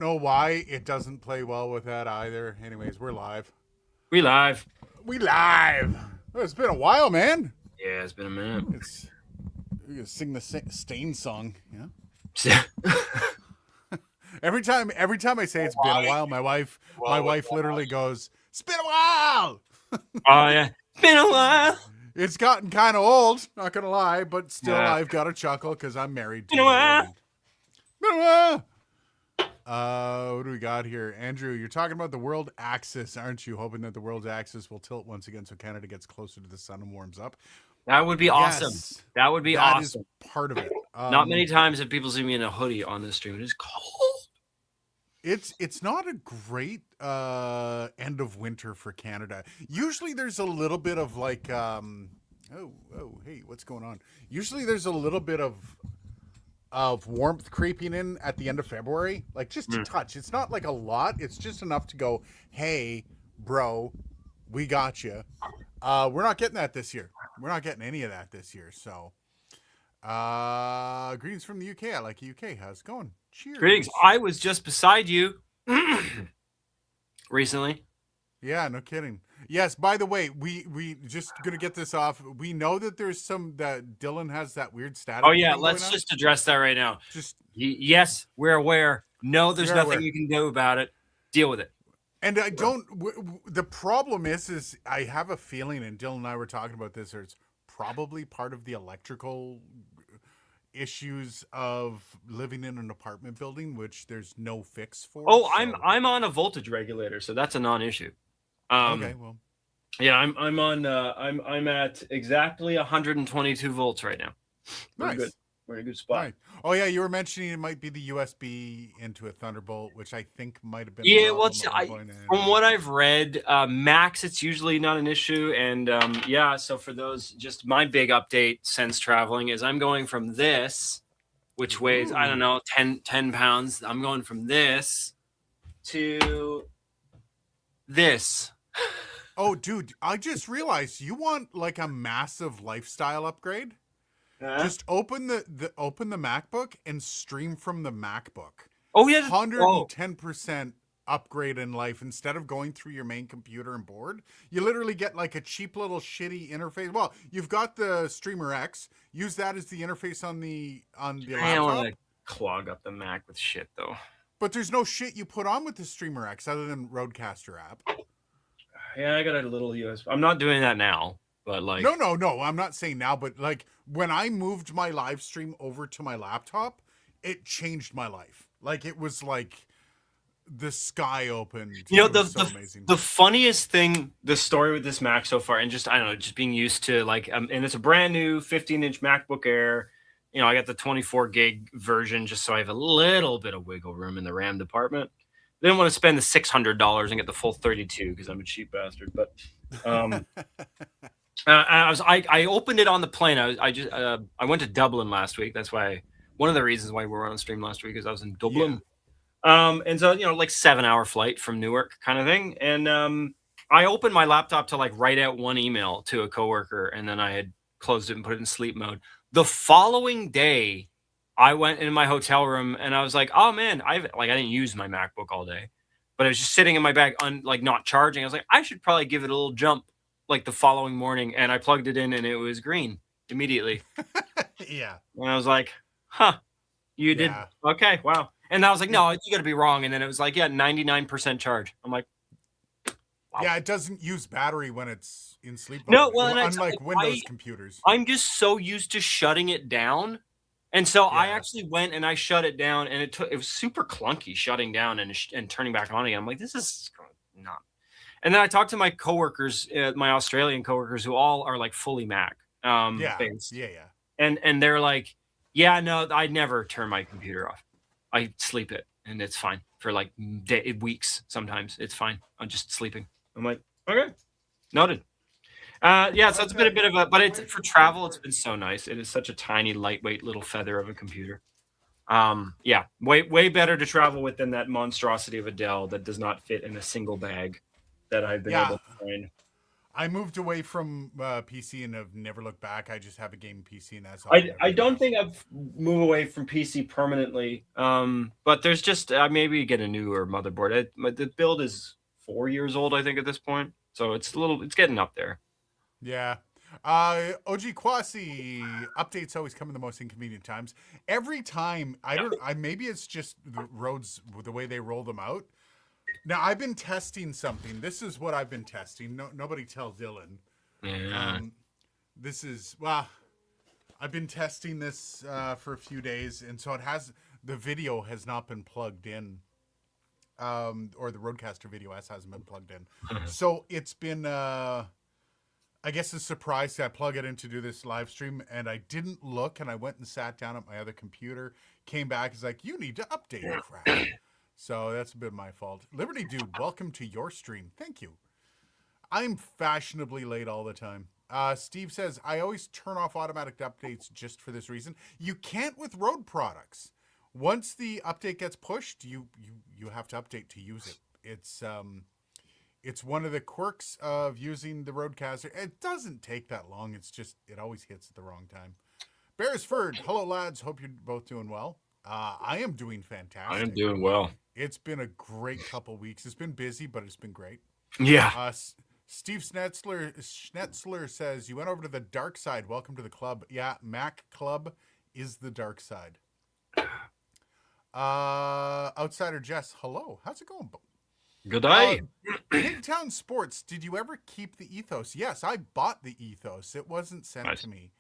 know why it doesn't play well with that either. Anyways, we're live. We live. We live. Oh, it's been a while, man. Yeah, it's been a minute. It's we gonna sing the Stain song. Yeah. Every time I say it's been a while, my wife literally goes, "It's been a while." Oh yeah, it's been a while. It's gotten kind of old, not gonna lie, but still, Yeah. I've got a chuckle because I'm married to Been a while. her. Been a while. What do we got here? Andrew, you're talking about the world axis, aren't you? Hoping that the world's axis will tilt once again so Canada gets closer to the sun and warms up. That would be awesome. Yes, That would be that awesome. is part of it. Not many times have people seen me in a hoodie on this stream. It is cold. It's not a great end of winter for Canada. Usually there's a little bit of like hey, what's going on? Usually there's a little bit of warmth creeping in at the end of February, like just a touch. It's not like a lot. It's just enough to go, hey, bro, we got you. We're not getting that this year. We're not getting any of that this year. So, greetings from the UK. I like UK. How's it going? Cheers. Greetings. I was just beside you recently. Yeah, no kidding. Yes, by the way, we just gonna get this off. We know that there's that Dylan has that weird status. Oh yeah, let's just address that right now. Just yes, we're aware. No, there's nothing you can do about it. Deal with it. And I don't. The problem is I have a feeling, and Dylan and I were talking about this. Or it's probably part of the electrical issues of living in an apartment building, which there's no fix for. Oh, so. I'm on a voltage regulator, so that's a non-issue. Okay, well, yeah, I'm on. I'm at exactly 122 volts right now. Nice. Good. We're in a good spot. Right. Oh yeah, you were mentioning it might be the USB into a Thunderbolt, which I think might have been. Yeah, well, from what I've read, Max, it's usually not an issue, and yeah. So for those, just my big update since traveling is I'm going from this, which weighs I don't know 10 pounds. I'm going from this to this. Oh, dude, I just realized you want like a massive lifestyle upgrade. Just open the MacBook and stream from the MacBook. Oh yeah, 110% upgrade in life. Instead of going through your main computer and board, you literally get like a cheap little shitty interface. Well, you've got the Streamer X. Use that as the interface on the laptop. I don't want to clog up the Mac with shit though. But there's no shit you put on with the Streamer X other than Rodecaster app. Yeah, I got a little USB. I'm not doing that now. But like no, I'm not saying now, but like when I moved my live stream over to my laptop, it changed my life. Like it was like the sky opened. You know, the funniest thing, the story with this Mac so far, and just I don't know, just being used to like, and it's a brand new 15-inch MacBook Air. You know, I got the 24 gig version just so I have a little bit of wiggle room in the RAM department. I didn't want to spend the $600 and get the full 32 because I'm a cheap bastard. But I opened it on the plane. I went to Dublin last week. That's why one of the reasons why we were on stream last week is I was in Dublin. Yeah. And so like 7-hour flight from Newark kind of thing. And I opened my laptop to like write out one email to a coworker, and then I had closed it and put it in sleep mode. The following day, I went in my hotel room and I was like, oh man, I didn't use my MacBook all day, but it was just sitting in my bag, like not charging. I was like, I should probably give it a little jump. Like the following morning, and I plugged it in and it was green immediately. Yeah. And I was like, huh, you did. Okay. Wow. And I was like, no, you gotta be wrong. And then it was like, yeah, 99% charge. I'm like, wow. Yeah, it doesn't use battery when it's in sleep mode. No, well, unlike Windows computers. I'm just so used to shutting it down. And so I actually went and I shut it down, and it was super clunky shutting down and turning back on again. I'm like, this is not. And then I talked to my coworkers, my Australian coworkers, who all are like fully Mac based. Yeah. And they're like, yeah, no, I never turn my computer off. I sleep it, and it's fine for like weeks. Sometimes it's fine. I'm just sleeping. I'm like, okay, noted. Yeah, so it's been a bit of a, but it's for travel. It's been so nice. It is such a tiny, lightweight little feather of a computer. Yeah, way better to travel with than that monstrosity of a Dell that does not fit in a single bag that I've been able to find. I moved away from PC and have never looked back. I just have a gaming PC, and that's all. I don't think I've moved away from PC permanently. But there's just maybe get a newer motherboard. The build is 4 years old, I think, at this point. So it's getting up there. Yeah. OG Kwasi updates always come in the most inconvenient times. Every time, maybe it's just the roads, the way they roll them out. Now, I've been testing something. This is what I've been testing. Nobody tell Dylan. Yeah. I've been testing this for a few days, and so the video has not been plugged in, or the Rodecaster video hasn't been plugged in. So it's been, I guess, a surprise that I plug it in to do this live stream, and I didn't look, and I went and sat down at my other computer, came back, it's like, you need to update it, crap. So that's a bit my fault. Liberty Dude, welcome to your stream. Thank you. I'm fashionably late all the time. Steve says, I always turn off automatic updates just for this reason. You can't with Rode products. Once the update gets pushed, you have to update to use it. It's one of the quirks of using the Rodecaster. It doesn't take that long. It's just, it always hits at the wrong time. Beresford, hello lads. Hope you're both doing well. I am doing fantastic. I am doing well. It's been a great couple weeks. It's been busy, but it's been great. Yeah. Steve Schnetzler says, you went over to the dark side. Welcome to the club. Yeah, Mac Club is the dark side. Outsider Jess, hello. How's it going? Good day. Bigtown Sports, did you ever keep the Ethos? Yes, I bought the Ethos. It wasn't sent to me.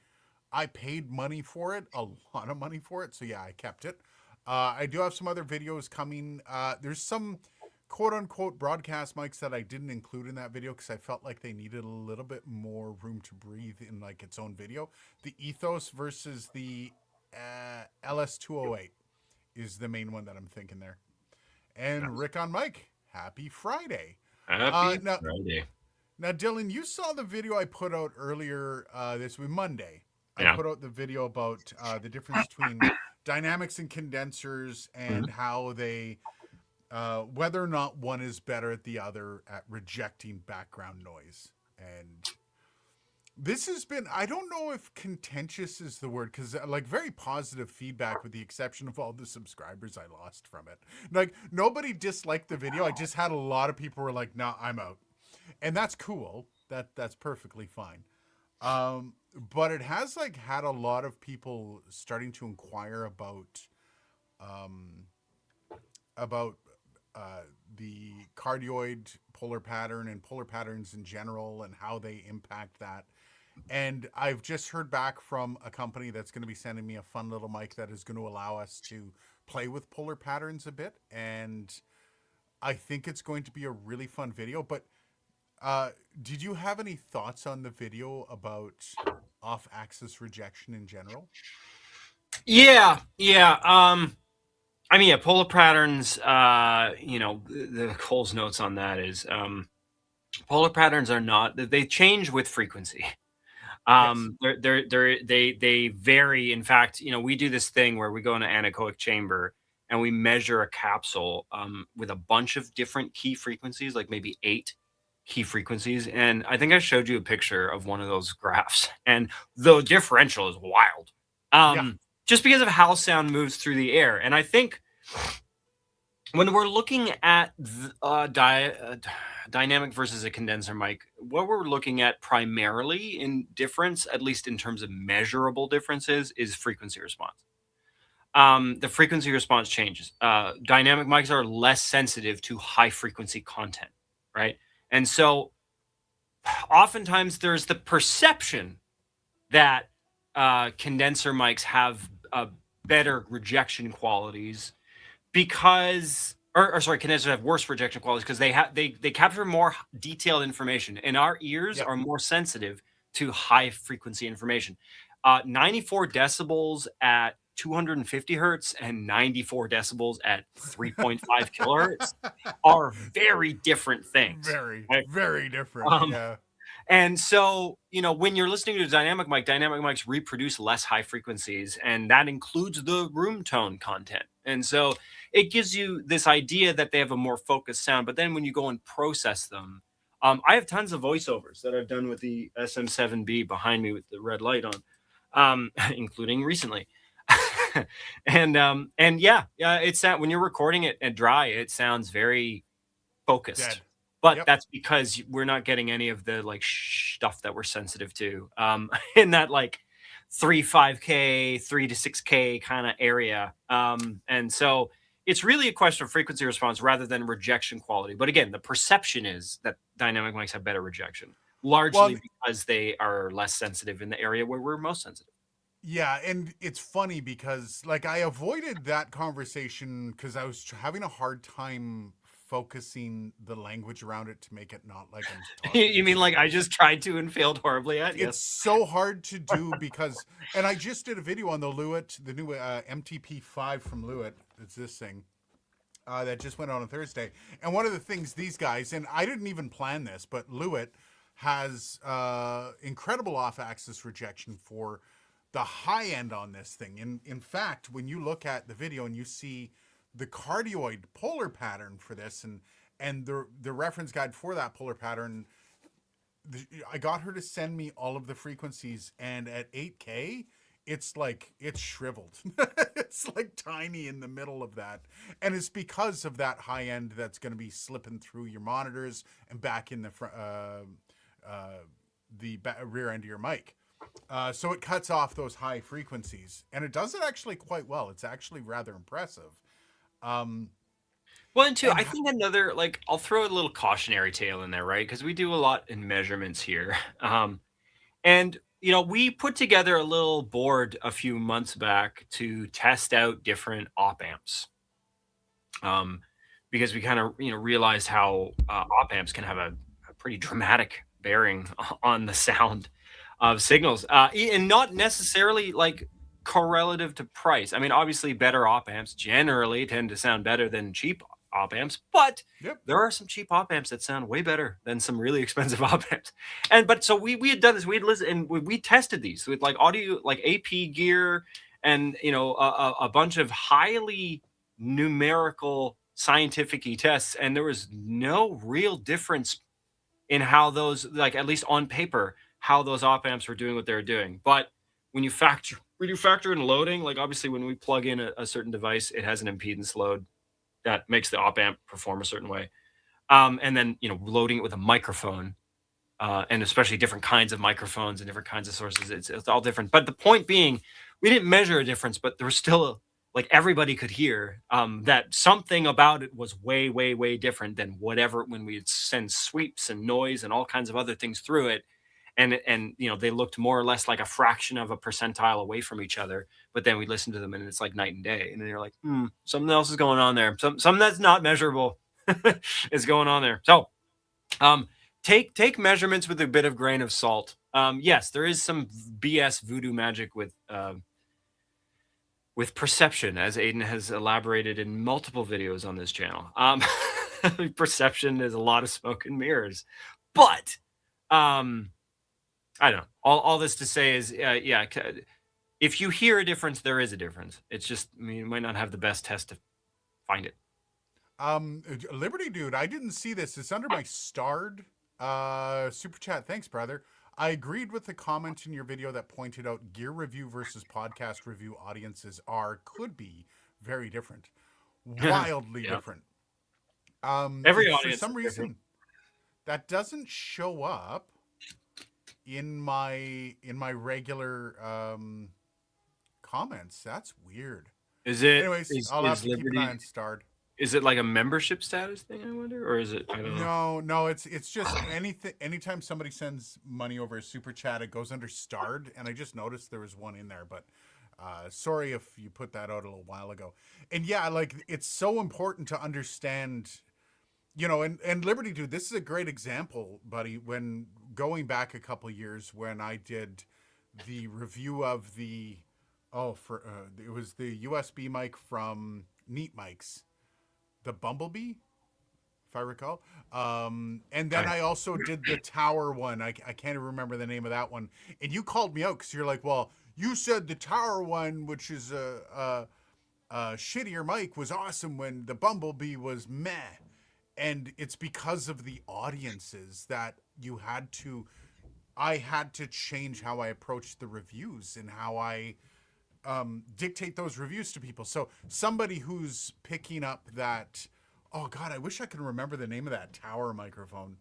I paid money for it, a lot of money for it. So yeah, I kept it. I do have some other videos coming. There's some quote-unquote broadcast mics that I didn't include in that video because I felt like they needed a little bit more room to breathe in like its own video. The Ethos versus the LS208 is the main one that I'm thinking there. And Rick on mic, happy Friday. Happy Friday. Now, Dylan, you saw the video I put out earlier this week, Monday. Yeah. I put out the video about the difference between dynamics and condensers and how they, whether or not one is better at the other at rejecting background noise. And this has been, I don't know if contentious is the word, because like very positive feedback with the exception of all the subscribers I lost from it. Like nobody disliked the video. I just had a lot of people were like, nah, I'm out. And that's cool. That's perfectly fine. But it has like had a lot of people starting to inquire about the cardioid polar pattern and polar patterns in general and how they impact that. And I've just heard back from a company that's going to be sending me a fun little mic that is going to allow us to play with polar patterns a bit. And I think it's going to be a really fun video, but did you have any thoughts on the video about off-axis rejection in general? Yeah. I mean, polar patterns, the Cole's notes on that is polar patterns are not, they change with frequency. Yes. They vary. In fact, we do this thing where we go in an anechoic chamber and we measure a capsule with a bunch of different key frequencies, like maybe 8 key frequencies. And I think I showed you a picture of one of those graphs, and the differential is wild. Just because of how sound moves through the air. And I think when we're looking at dynamic versus a condenser mic, what we're looking at primarily in difference, at least in terms of measurable differences, is frequency response. The frequency response changes. Dynamic mics are less sensitive to high frequency content, right? And so oftentimes there's the perception that condenser mics have better rejection qualities because, condensers have worse rejection qualities because they capture more detailed information, and our ears are more sensitive to high frequency information. 94 decibels at 250 hertz and 94 decibels at 3.5 kilohertz are very different things. Very different. Yeah. And so, when you're listening to a dynamic mics reproduce less high frequencies, and that includes the room tone content. And so it gives you this idea that they have a more focused sound. But then when you go and process them, I have tons of voiceovers that I've done with the SM7B behind me with the red light on, including recently. And yeah, it's that when you're recording it at dry, it sounds very focused. Dead. But Yep. that's because we're not getting any of the like stuff that we're sensitive to in that like 3 5K, 3 to 6K kind of area. And so it's really a question of frequency response rather than rejection quality. But again, the perception is that dynamic mics have better rejection, Well, largely because they are less sensitive in the area where we're most sensitive. yeah, and it's funny because like I avoided that conversation because I was having a hard time focusing the language around it to make it not like I'm talking You to mean the like I person. just tried to and failed horribly at? It's Yes. so hard to do because, and I just did a video on the Lewitt, the new MTP5 from Lewitt. It's this thing that just went out on Thursday. And one of the things these guys, and I didn't even plan this, but Lewitt has incredible off-axis rejection for the high end on this thing. In fact, when you look at the video and you see the cardioid polar pattern for this, and the reference guide for that polar pattern, I got her to send me all of the frequencies, and at 8K, it's like it's shriveled. It's like tiny in the middle of that, and it's because of that high end that's going to be slipping through your monitors and back in the rear end of your mic. So it cuts off those high frequencies, and it does it actually quite well. It's actually rather impressive. Well, and two, And I think another like I'll throw a little cautionary tale in there, right? Because we do a lot in measurements here. And we put together a little board a few months back to test out different op amps. Because we kind of realized how op amps can have a pretty dramatic bearing on the sound of signals, and not necessarily like correlative to price. I mean, obviously, better op amps generally tend to sound better than cheap op amps, but yep. there are some cheap op amps that sound way better than some really expensive op amps. But so we had done this. We had listened and we tested these with like audio, like AP gear, and a bunch of highly numerical scientific tests, and there was no real difference in how those, like at least on paper, how those op amps were doing what they were doing. But when you factor in loading, like obviously when we plug in a certain device, it has an impedance load that makes the op amp perform a certain way. And then loading it with a microphone, and especially different kinds of microphones and different kinds of sources, it's all different. But the point being, we didn't measure a difference, but there was still like everybody could hear that something about it was way, way, way different than whatever when we send sweeps and noise and all kinds of other things through it. And they looked more or less like a fraction of a percentile away from each other, but then we listen to them and it's like night and day, and then you're like, something else is going on there, something that's not measurable is going on there. So take measurements with a bit of grain of salt. Yes, there is some BS voodoo magic with perception, as Aiden has elaborated in multiple videos on this channel. Perception is a lot of smoke and mirrors, but I don't know. All this to say is, if you hear a difference, there is a difference. It's just, you might not have the best test to find it. Liberty Dude, I didn't see this. It's under my starred super chat. Thanks, brother. I agreed with the comment in your video that pointed out gear review versus podcast review audiences could be very different, wildly different. Every audience, for some reason, that doesn't show up in my regular comments. That's weird. Is it? Anyways, I'll have to keep an eye on starred. Is it like a membership status thing, I wonder, or is it? I don't know. No, it's just anything. Anytime somebody sends money over a super chat, it goes under starred, and I just noticed there was one in there. But sorry if you put that out a little while ago. And yeah, like it's so important to understand, and Liberty Dude, this is a great example, buddy. When going back a couple years, when I did the review of it was the USB mic from Neat Mics. The Bumblebee, if I recall. And then I also did the Tower one. I can't even remember the name of that one. And you called me out because you're like, well, you said the Tower one, which is a shittier mic, was awesome when the Bumblebee was meh. and it's because of the audiences that I had to change how I approached the reviews and how I dictate those reviews to people. So somebody who's picking up that, oh God, I wish I could remember the name of that tower microphone.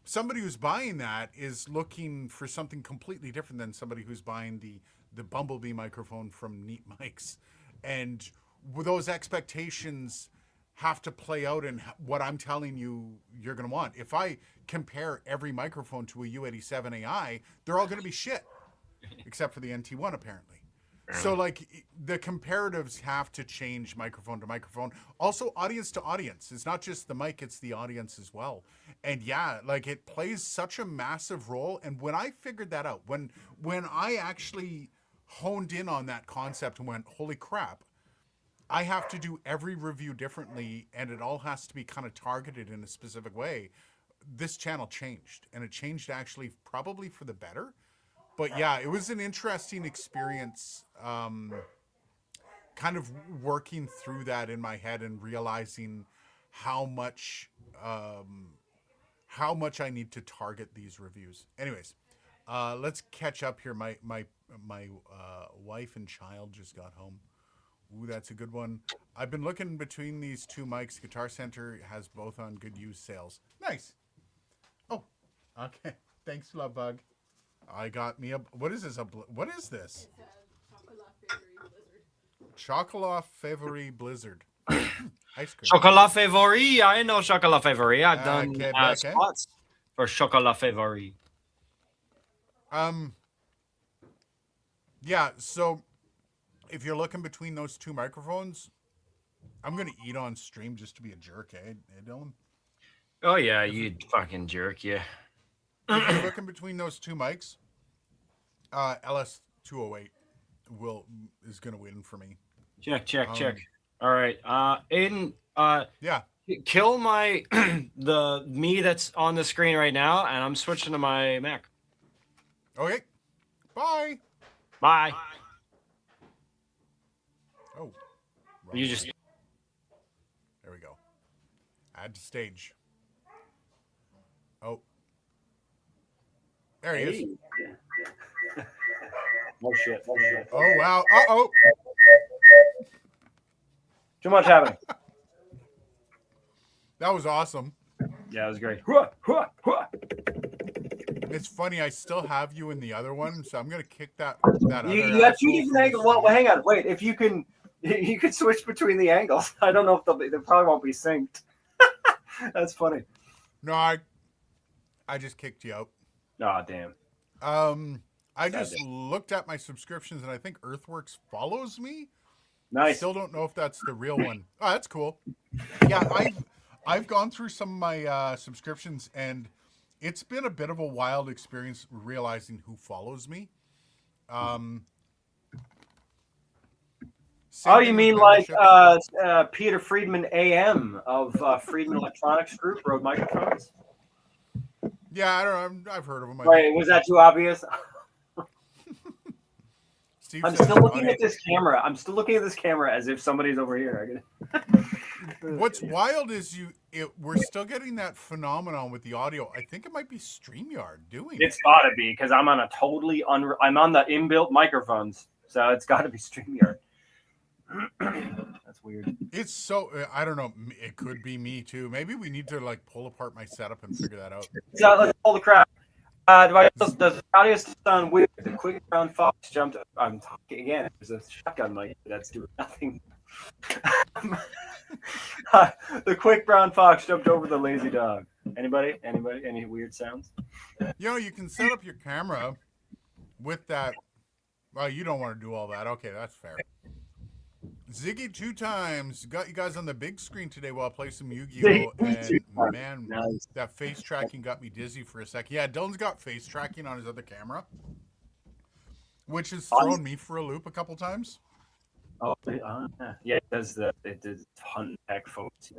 Somebody who's buying that is looking for something completely different than somebody who's buying the Bumblebee microphone from Neat Mics. And those expectations have to play out in what I'm telling you you're going to want. If I compare every microphone to a U87 AI, they're all going to be shit, except for the NT1 apparently. So like the comparatives have to change microphone to microphone. Also audience to audience. It's not just the mic, it's the audience as well. And yeah, like it plays such a massive role. And when I figured that out, when I actually honed in on that concept and went, holy crap, I have to do every review differently and it all has to be kind of targeted in a specific way. This channel changed, and it changed actually probably for the better. But yeah, it was an interesting experience, kind of working through that in my head and realizing how much I need to target these reviews. Anyways, let's catch up here. My wife and child just got home. Ooh, that's a good one. I've been looking between these two mics. Guitar Center has both on good used sales. Nice. Oh, okay. Thanks, Love Bug. I got me a. What is this? What is this? Chocolat Favori Blizzard. Ice cream. Chocolat Favori. I know Chocolat Favori. I've done Quebec, spots for Chocolat Favori. Yeah. So, if you're looking between those two microphones, I'm gonna eat on stream just to be a jerk, eh Dylan? Oh yeah, you fucking jerk, yeah. If you're looking between those two mics, LS208 is gonna win for me. Check. All right, Aiden. Yeah. Kill my the me that's on the screen right now, and I'm switching to my Mac. Okay. Bye. Bye. Oh. You just. There we go. Add to stage. Oh. There he is. Oh shit. Oh wow. Uh-oh. Too much happening. That was awesome. Yeah, it was great. It's funny, I still have you in the other one, so I'm gonna kick that You got two different angles. Well, hang on. Wait, if you can switch between the angles. I don't know if they probably won't be synced. That's funny. No, I just kicked you out. Oh damn. I just looked at my subscriptions and I think Earthworks follows me. Nice. I still don't know if that's the real one. Oh, that's cool. Yeah, I've gone through some of my subscriptions and it's been a bit of a wild experience realizing who follows me. Oh, you mean like Peter Friedman AM of Friedman Electronics Group, Rode Microphones? Yeah, I don't know. I've heard of them. Wait, was that too obvious? I'm says still looking at this camera. I'm still looking at this camera as if somebody's over here. What's wild is we're still getting that phenomenon with the audio. I think it might be StreamYard doing it. It's got to be because I'm on a totally I'm on the inbuilt microphones, so it's got to be StreamYard. That's weird. It's so I don't know. It could be me too. Maybe we need to like pull apart my setup and figure that out. So let's pull the crap. Does the audio sound weird? The Quick Brown Fox jumped. I'm talking again. There's a shotgun mic that's doing nothing. The Quick Brown Fox jumped over the lazy dog. Anybody? Any weird sounds? You know, you can set up your camera with that. Well, you don't want to do all that. Okay, that's fair. Ziggy 2 times got you guys on the big screen today while I play some Yu-Gi-Oh! And man, nice. That face tracking got me dizzy for a second. Yeah, Dylan's got face tracking on his other camera, which has thrown me for a loop a couple times. Oh, yeah, it does hunt tech folks.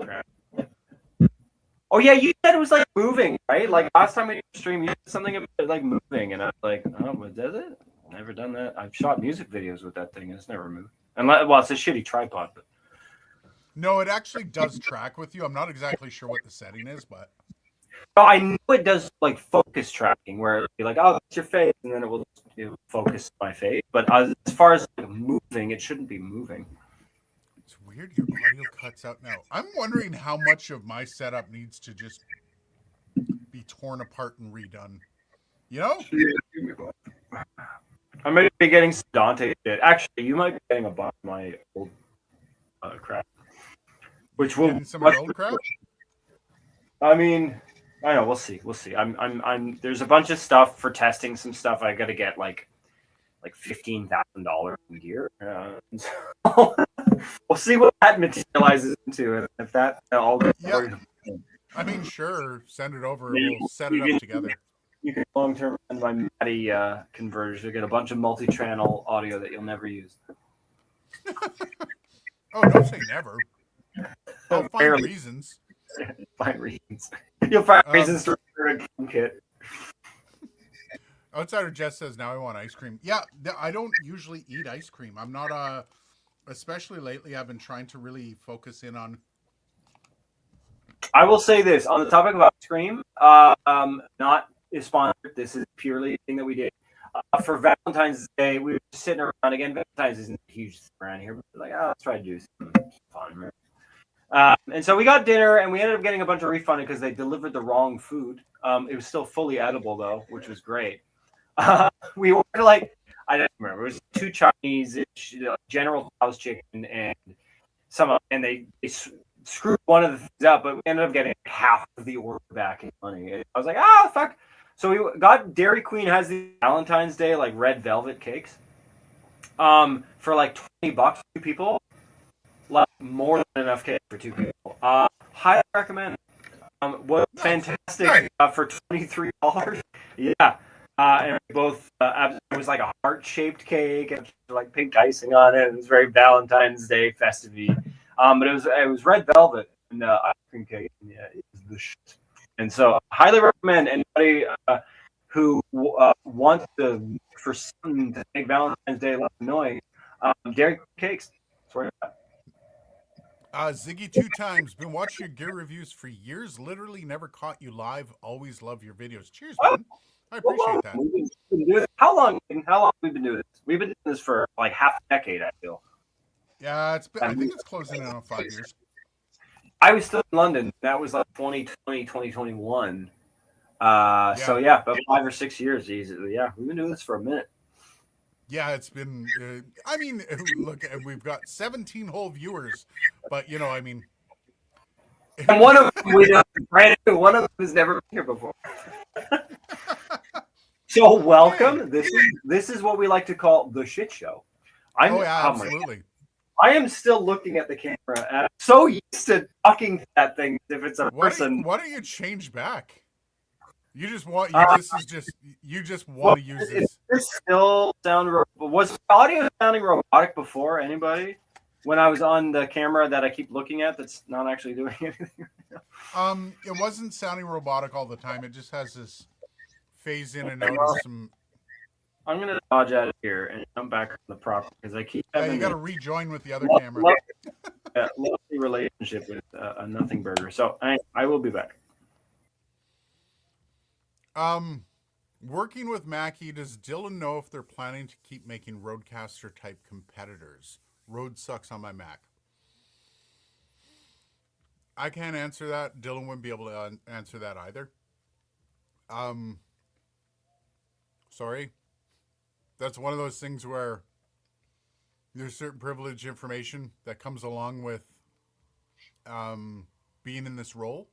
Oh yeah, you said it was like moving, right? Like last time we streamed, you said something about like moving, and I was like, oh, but does it? Never done that. I've shot music videos with that thing, and it's never moved. Well, it's a shitty tripod, but No, it actually does track with you. I'm not exactly sure what the setting is, but Oh, I know it does like focus tracking, where it'll be like, "Oh, that's your face," and then it will focus my face. But as far as like, moving, it shouldn't be moving. it's weird your audio cuts out now. I'm wondering how much of my setup needs to just be torn apart and redone. You know? I might be getting some Dante shit. Actually, you might be getting a bunch of my old crap, which will. Getting some of your old crap? I mean, I know. We'll see. We'll see. I'm. There's a bunch of stuff for testing. Some stuff I got to get like $15,000 in gear. So we'll see what that materializes into, and if that all. Yeah. I mean, sure. Send it over. We'll set it up together. You can long-term run my MADI converters. You get a bunch of multi-channel audio that you'll never use. Oh, don't say never. I'll find Barely. reasons. Find reasons. You'll find reasons to return a drum kit. Outsider Jess says, now I want ice cream. Yeah, I don't usually eat ice cream. I'm not especially lately, I've been trying to really focus in on. I will say this on the topic of ice cream. Not sponsored. This is purely a thing that we did for Valentine's Day. We were sitting around again. Valentine's isn't a huge thing around here, but like, let's try to do something fun. Right? And so we got dinner, and we ended up getting a bunch of refunded because they delivered the wrong food. It was still fully edible though, which was great. We ordered like I don't remember. It was 2 Chinese, General Tso's chicken, and and they screwed one of the things up, but we ended up getting half of the order back in money. And I was like, fuck. So we got Dairy Queen has the Valentine's Day like red velvet cakes, for like $20 for 2 people, like more than enough cake for 2 people. Highly recommend. Was fantastic for $23. Yeah. And both it was like a heart-shaped cake and like pink icing on it. It was very Valentine's Day festive-y. But it was red velvet and ice cream cake. And yeah, it was the shit. And so, highly recommend anybody who wants to for something to make Valentine's Day less annoying. Dairy cakes. Swear to God. Ziggy 2 times. Been watching your gear reviews for years. Literally never caught you live. Always love your videos. Cheers, man. I appreciate that. We've been doing how long have we been doing this? We've been doing this for like half a decade, I feel. Yeah, I think it's closing in on 5 years. I was still in London. That was like 2020, 2021. So yeah, about 5 or 6 years easily. Yeah, we've been doing this for a minute. Yeah, it's been. I mean, look, we've got 17 whole viewers, but you know, I mean, and one of them we know brand new. One of them has never been here before. So welcome. This is what we like to call the shit show. Absolutely. I am still looking at the camera. I'm so used to talking to that thing. If it's a person, why don't you change back? You just want. You just want to use this. Is this still sound? Was audio sounding robotic before? Anybody? When I was on the camera that I keep looking at, that's not actually doing anything. It wasn't sounding robotic all the time. It just has this phase in and out of some. I'm gonna dodge out of here and come back on the prop because I keep. You got to rejoin with the other camera. Lovely relationship with a Nothing Burger. So I will be back. Working with Mackie, does Dylan know if they're planning to keep making Rodecaster type competitors? Rode sucks on my Mac. I can't answer that. Dylan wouldn't be able to answer that either. Sorry. That's one of those things where there's certain privileged information that comes along with being in this role.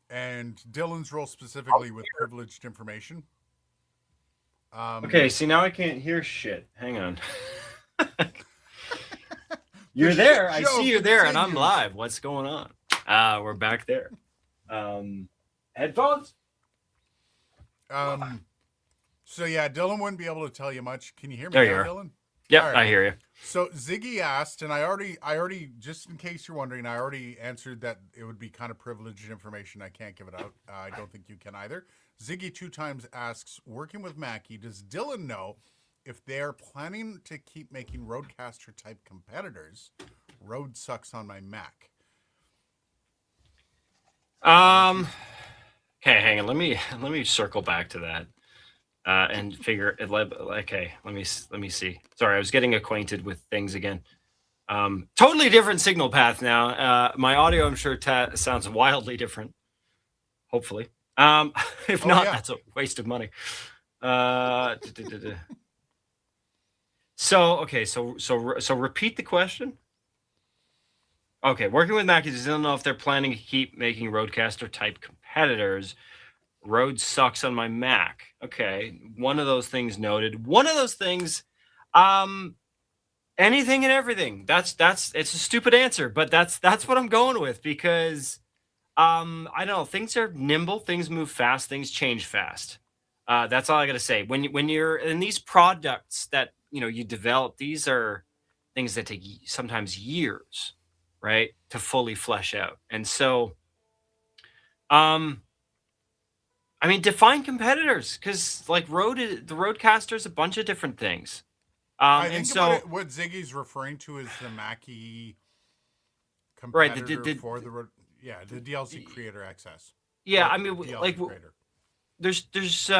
And Dylan's role specifically with privileged information. Okay, see, now I can't hear shit. Hang on. You're there. I see you there, and I'm live. What's going on? We're back there. Headphones? So yeah, Dylan wouldn't be able to tell you much. Can you hear me There now, you are. Dylan? Yep, All right. I hear you. So Ziggy asked, and I already, just in case you're wondering, I already answered that it would be kind of privileged information. I can't give it out. I don't think you can either. Ziggy 2 times asks, working with Mackie, does Dylan know if they're planning to keep making Rodecaster type competitors Rode sucks on my Mac. Okay, hang on. Let me circle back to that. And figure it. Okay, let me see. Sorry, I was getting acquainted with things again. Totally different signal path now. My audio, I'm sure, sounds wildly different. Hopefully, if not, that's a waste of money. So okay, so repeat the question. Okay, working with Mac users, don't know if they're planning to keep making Rodecaster type competitors. Rode sucks on my Mac. Okay, one of those things noted. One of those things, anything and everything. That's it's a stupid answer, but that's what I'm going with because I don't know. Things are nimble. Things move fast. Things change fast. That's all I gotta say. When you're in these products that you develop, these are things that take sometimes years, right, to fully flesh out. And so, I mean, define competitors because like the Rodecaster is a bunch of different things. I think and so what Ziggy's referring to is the Mackie right, competitor for the the DLC Creator Access. Yeah, I mean, like there's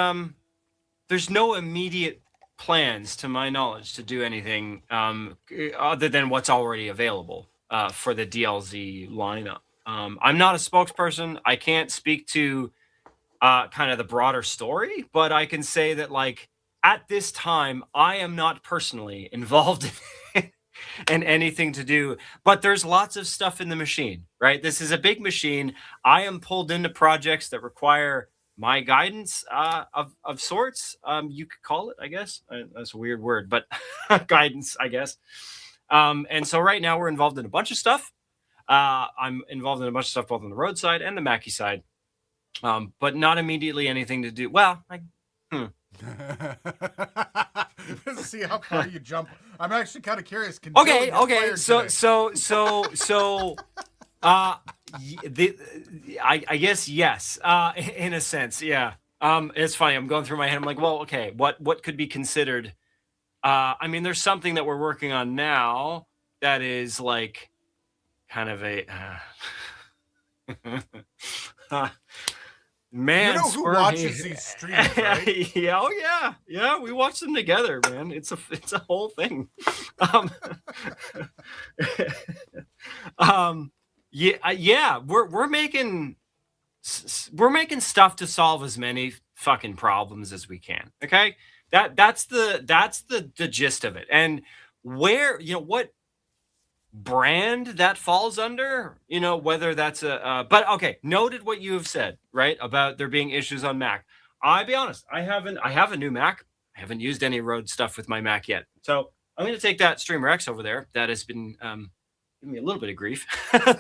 no immediate plans, to my knowledge, to do anything other than what's already available for the DLZ lineup. I'm not a spokesperson. I can't speak to kind of the broader story, but I can say that like at this time, I am not personally involved in anything to do, but there's lots of stuff in the machine, right? This is a big machine. I am pulled into projects that require my guidance of sorts. You could call it, I guess. That's a weird word, but guidance, I guess. And so right now we're involved in a bunch of stuff. I'm involved in a bunch of stuff both on the Rode side and the Mackie side. But not immediately anything to do. Well, see how far you jump. I'm actually kind of curious. Okay. I guess yes. In a sense, yeah. It's funny. I'm going through my head. I'm like, well, okay, what could be considered? I mean, there's something that we're working on now that is like kind of a. Man, you know who watches these streams, right? yeah. We watch them together, man. It's a whole thing. We're making stuff to solve as many fucking problems as we can. Okay, that's the gist of it. And where what brand that falls under, whether that's but okay, noted what you have said, right, about there being issues on Mac. I'll be honest, I have a new Mac. I haven't used any Rode stuff with my Mac yet, so I'm going to take that Streamer X over there that has been giving me a little bit of grief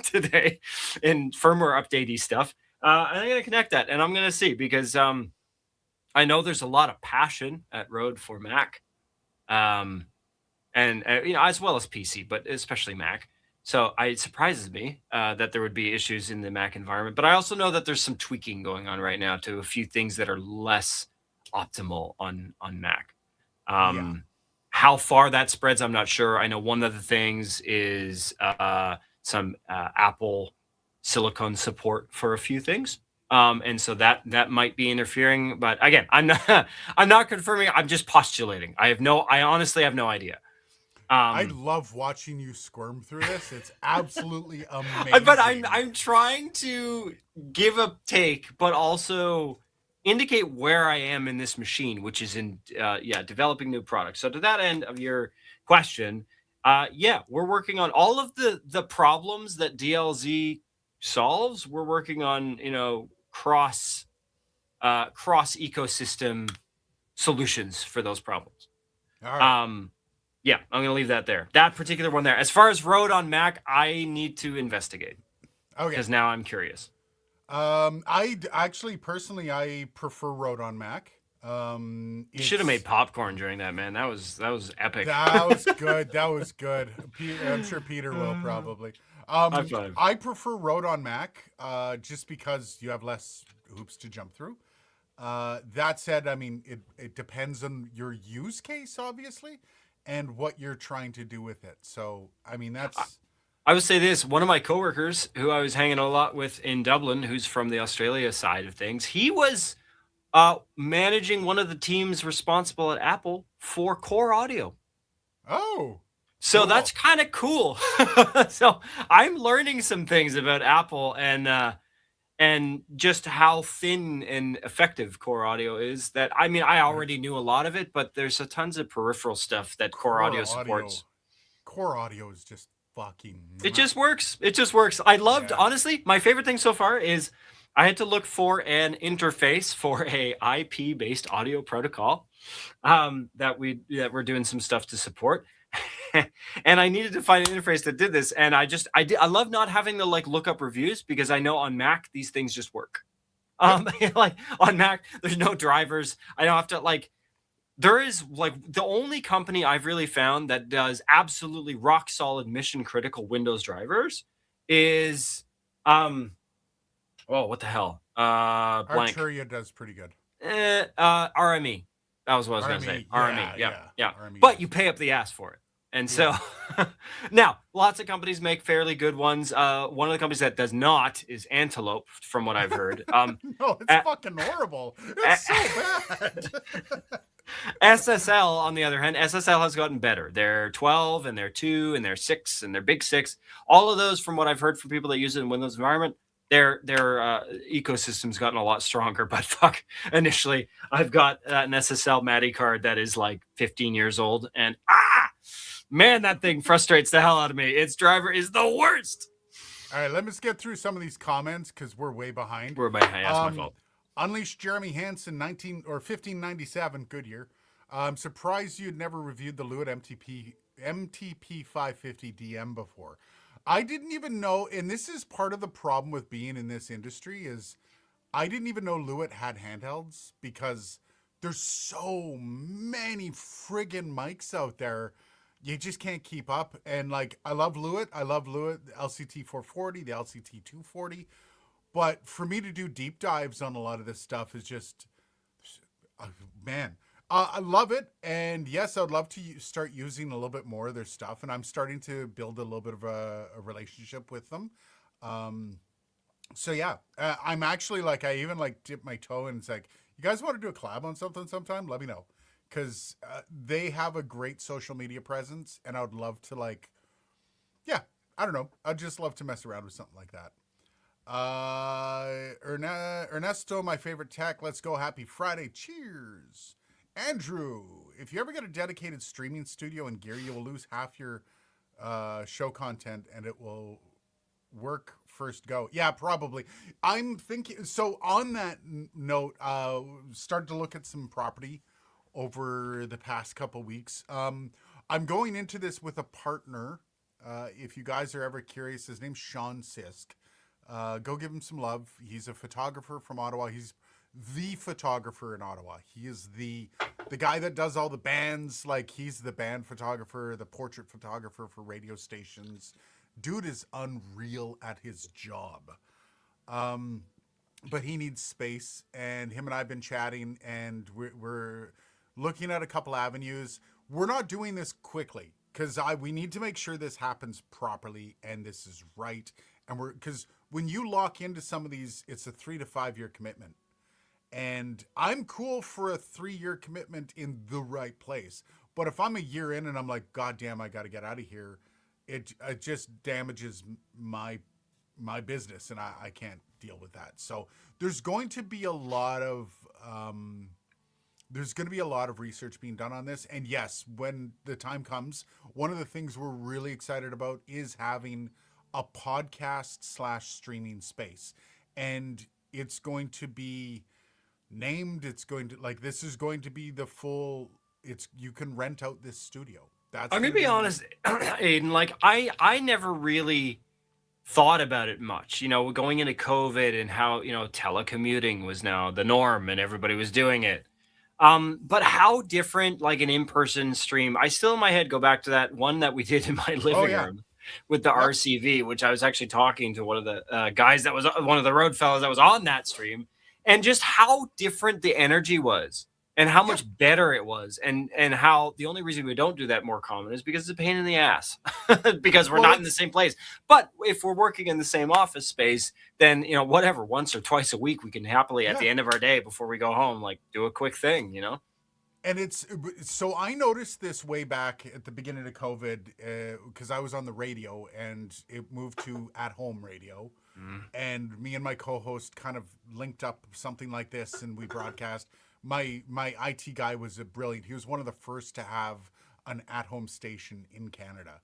today in firmware updatey stuff, and I'm going to connect that, and I'm going to see, because I know there's a lot of passion at Rode for Mac, and as well as PC, but especially Mac. So it surprises me that there would be issues in the Mac environment. But I also know that there's some tweaking going on right now to a few things that are less optimal on Mac. How far that spreads, I'm not sure. I know one of the things is some Apple silicone support for a few things. And so that might be interfering. But again, I'm not confirming. I'm just postulating. I honestly have no idea. I love watching you squirm through this. It's absolutely amazing. But I'm trying to give a take, but also indicate where I am in this machine, which is in developing new products. So to that end of your question, we're working on all of the problems that DLZ solves. We're working on cross ecosystem solutions for those problems. All right. I'm going to leave that there. That particular one there. As far as Rode on Mac, I need to investigate. Okay. Because now I'm curious. I actually personally I prefer Rode on Mac. You should have made popcorn during that, man. That was epic. That was good. That was good. I'm sure Peter will probably. I prefer Rode on Mac just because you have less hoops to jump through. That said, I mean, it depends on your use case, obviously, and what you're trying to do with it. So, I mean, that's I would say this: one of my coworkers, who I was hanging a lot with in Dublin, who's from the Australia side of things, he was managing one of the teams responsible at Apple for Core Audio. Oh, So cool. that's kind of cool. So I'm learning some things about Apple and just how thin and effective Core Audio is. That I mean, I already knew a lot of it, but there's a tons of peripheral stuff that Core Audio supports. Core Audio is just fucking. It just works. It just works. I loved, Yeah. honestly, my favorite thing so far is I had to look for an interface for a IP based audio protocol that we're doing some stuff to support. And I needed to find an interface that did this. And I love not having to like look up reviews, because I know on Mac these things just work. Like on Mac, there's no drivers. I don't have to like. There is like the only company I've really found that does absolutely rock solid mission critical Windows drivers is what the hell? Blank. Arturia does pretty good. RME. That was what I was going to say. RME, RME. Yeah. RME But does you good. pay up the ass for it. And so now lots of companies make fairly good ones. One of the companies that does not is Antelope, from what I've heard. No, it's fucking horrible. It's so bad. SSL, on the other hand, SSL has gotten better. They're 12 and they're 2 and they're 6 and they're big 6. All of those, from what I've heard from people that use it in Windows environment, their ecosystem's gotten a lot stronger. But fuck, initially, I've got an SSL MADI card that is like 15 years old, and man, that thing frustrates the hell out of me. Its driver is the worst. All right, let me get through some of these comments because we're way behind. We're behind. That's my fault. Unleashed Jeremy Hansen, 1597, good year. I'm surprised you'd never reviewed the Lewitt MTP 550 DM before. I didn't even know, and this is part of the problem with being in this industry, is I didn't even know Lewitt had handhelds, because there's so many friggin' mics out there. You just can't keep up. And like, I love Lewitt, the LCT 440, the LCT 240. But for me to do deep dives on a lot of this stuff is just, man, I love it. And yes, I would love to start using a little bit more of their stuff. And I'm starting to build a little bit of a relationship with them. So yeah, I'm actually like, I even like dip my toe and it's like, you guys want to do a collab on something sometime? Let me know. Because they have a great social media presence. And I would love to like, yeah, I don't know. I'd just love to mess around with something like that. Ernesto, my favorite tech. Let's go. Happy Friday. Cheers. Andrew, if you ever get a dedicated streaming studio and gear, you will lose half your show content and it will work first go. Yeah, probably. I'm thinking, so on that note, started to look at some property over the past couple weeks. I'm going into this with a partner. If you guys are ever curious, his name's Sean Sisk. Go give him some love. He's a photographer from Ottawa. He's the photographer in Ottawa. He is the guy that does all the bands. Like, he's the band photographer, the portrait photographer for radio stations. Dude is unreal at his job. But he needs space, and him and I have been chatting, and we're looking at a couple avenues. We're not doing this quickly, because we need to make sure this happens properly and this is right. And because when you lock into some of these, it's a 3 to 5 year commitment. And I'm cool for a 3-year commitment in the right place. But if I'm a year in and I'm like, God damn, I got to get out of here, it just damages my business, and I can't deal with that. So there's going to be a lot of research being done on this. And yes, when the time comes, one of the things we're really excited about is having a podcast / streaming space. And it's going to be named, it's going to, like, this is going to be the full, you can rent out this studio. I'm gonna be honest, Aiden, like I never really thought about it much, you know, going into COVID and how, you know, telecommuting was now the norm and everybody was doing it. But how different, like, an in-person stream, I still in my head go back to that one that we did in my living room with the RCV, which I was actually talking to one of the guys that was one of the road fellows that was on that stream, and just how different the energy was and how much better it was, and how the only reason we don't do that more common is because it's a pain in the ass because we're Well, not in the same place. But if we're working in the same office space, then whatever, once or twice a week we can happily at the end of our day before we go home, like, do a quick thing. And it's so I noticed this way back at the beginning of COVID because I was on the radio and it moved to at-home radio. And me and my co-host kind of linked up something like this, and we broadcast. My IT guy was brilliant. He was one of the first to have an at-home station in Canada.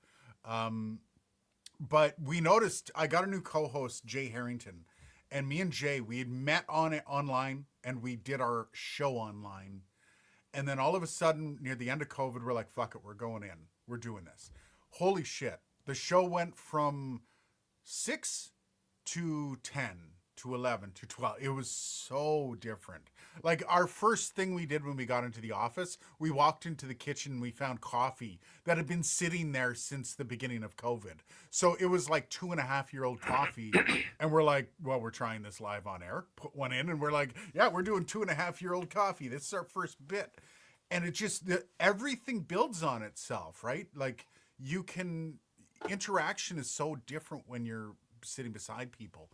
But we noticed I got a new co-host, Jay Harrington, and me and Jay, we had met on it online, and we did our show online. And then all of a sudden, near the end of COVID, we're like, fuck it, we're going in. We're doing this. Holy shit. The show went from 6 to 10 to 11 to 12. It was so different. Like, our first thing we did when we got into the office, we walked into the kitchen and we found coffee that had been sitting there since the beginning of COVID. So it was like 2.5-year-old coffee. And we're like, well, we're trying this live on air. Put one in and we're like, yeah, we're doing 2.5-year-old coffee. This is our first bit. And it just, everything builds on itself, right? Like, interaction is so different when you're sitting beside people.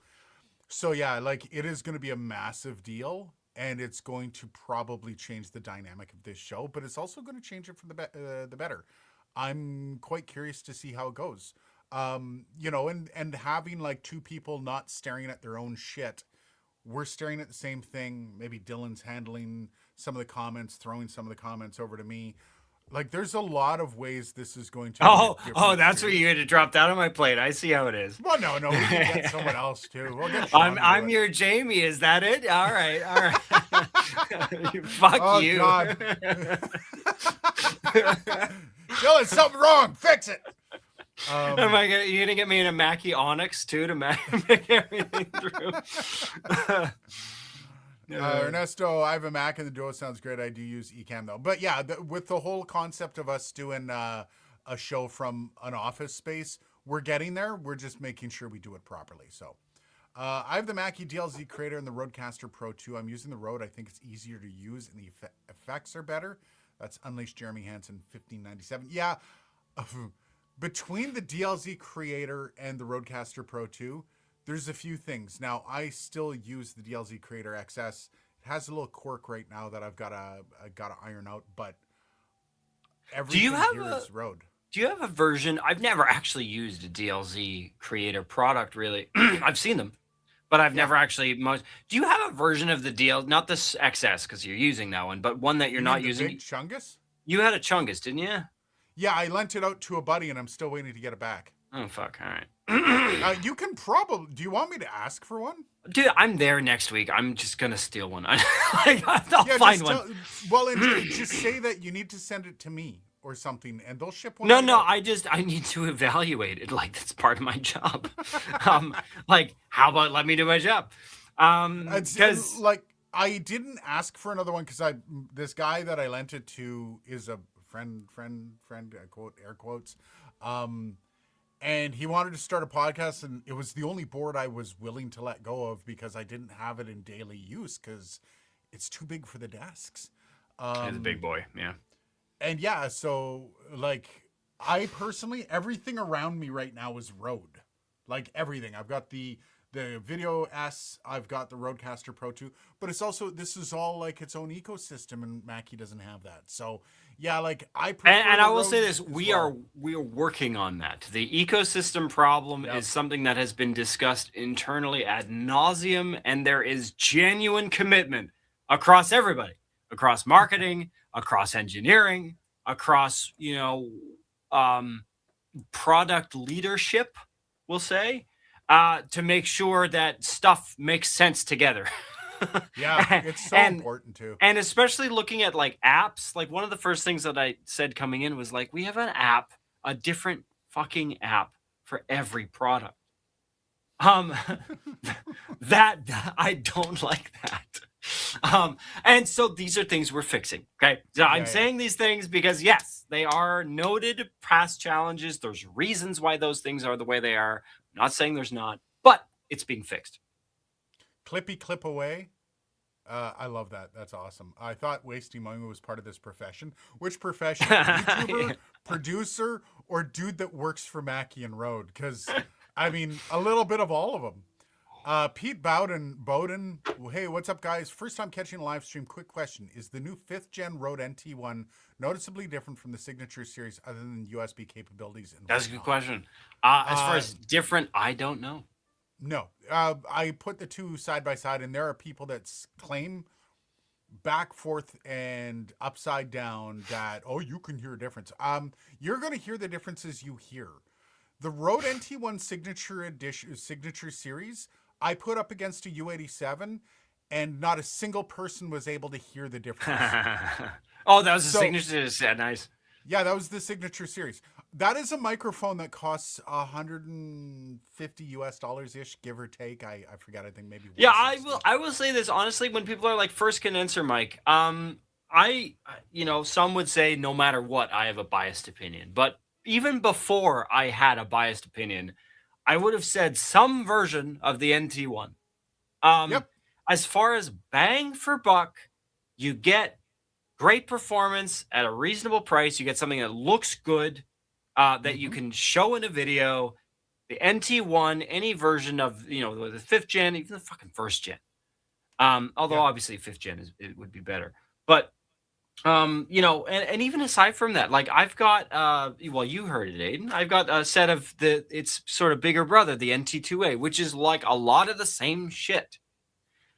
So yeah, like, it is going to be a massive deal, and it's going to probably change the dynamic of this show, but it's also going to change it for the better. I'm quite curious to see how it goes. And having like two people not staring at their own shit, we're staring at the same thing. Maybe Dylan's handling some of the comments, throwing some of the comments over to me. Like, there's a lot of ways this is going to be a different That's series. what you had to drop that on my plate. I see how it is. Well, no, we can get someone else too. We'll get Sean I'm to do your Jamie. Is that it? All right. Fuck Oh, you. God. Dylan, something wrong. Fix it. You gonna get me in a Mackie Onyx too to make everything through? Ernesto, I have a Mac and the Duo sounds great. I do use Ecamm though. But yeah, with the whole concept of us doing a show from an office space, we're getting there. We're just making sure we do it properly. So I have the Mackie DLZ Creator and the Rodecaster Pro 2. I'm using the Rode. I think it's easier to use and the effects are better. That's Unleashed Jeremy Hansen 1597. Yeah, between the DLZ Creator and the Rodecaster Pro 2, there's a few things. Now, I still use the DLZ Creator XS. It has a little quirk right now that I've got to iron out, but everything here is Rode. Do you have a version? I've never actually used a DLZ Creator product, really. I've seen them, but I've never actually. Do you have a version of the DL? Not this XS because you're using that one, but one that you're not using. Big Chungus? You had a Chungus, didn't you? Yeah, I lent it out to a buddy, and I'm still waiting to get it back. Oh fuck! All right. You can probably. Do you want me to ask for one? Dude, I'm there next week. I'm just gonna steal one. I'll find one. And just say that you need to send it to me or something, and they'll ship one. No. I need to evaluate it. Like, that's part of my job. Like, how about let me do my job? Because like, I didn't ask for another one because this guy that I lent it to is a friend, quote, air quotes. And he wanted to start a podcast, and it was the only board I was willing to let go of because I didn't have it in daily use because it's too big for the desks. He's a big boy, yeah. And yeah, so like, I personally, everything around me right now is Rode. Like, everything. I've got the Video S, I've got the Rodecaster Pro 2, but it's also, this is all like its own ecosystem, and Mackie doesn't have that. So yeah, like, I prefer and I will Rode say this, as we well. are working on that. The ecosystem problem is something that has been discussed internally ad nauseum, and there is genuine commitment across everybody, across marketing, across engineering, across product leadership, we'll say, to make sure that stuff makes sense together. Yeah, it's so important too. And especially looking at like apps, like one of the first things that I said coming in was like, we have an app, a different fucking app for every product. That I don't like that. And so these are things we're fixing. Okay. So I'm saying these things because yes, they are noted past challenges. There's reasons why those things are the way they are. I'm not saying there's not, but it's being fixed. Clippy clip away. I love that. That's awesome. I thought wasting money was part of this profession. Which profession? YouTuber, Yeah. producer, or dude that works for Mackie and Road? Because, I mean, a little bit of all of them. Pete Bowden, hey, what's up, guys? First time catching a live stream. Quick question. Is the new 5th gen Rode NT1 noticeably different from the Signature series other than USB capabilities? And That's a good whatnot? question. As far as different, I don't know. No. I put the two side by side, and there are people that claim back, forth, and upside down that, oh, you can hear a difference. You're going to hear the differences you hear. The Rode NT1 Signature Series, I put up against a U87, and not a single person was able to hear the difference. Oh, that was the So- signature. Yeah, nice. Yeah, that was the Signature Series. That is a microphone that costs $150 ish, give or take. I forget. I think maybe. Yeah, 160. I will say this honestly. When people are like first condenser mic, some would say no matter what, I have a biased opinion. But even before I had a biased opinion, I would have said some version of the NT1. Yep. As far as bang for buck, you get great performance at a reasonable price. You get something that looks good, that you can show in a video. The NT1, any version of the 5th gen, even the fucking 1st gen. Although Yeah. obviously 5th gen it would be better. But and even aside from that, like I've got well, you heard it, Aiden. I've got a set of its sort of bigger brother, the NT2A, which is like a lot of the same shit.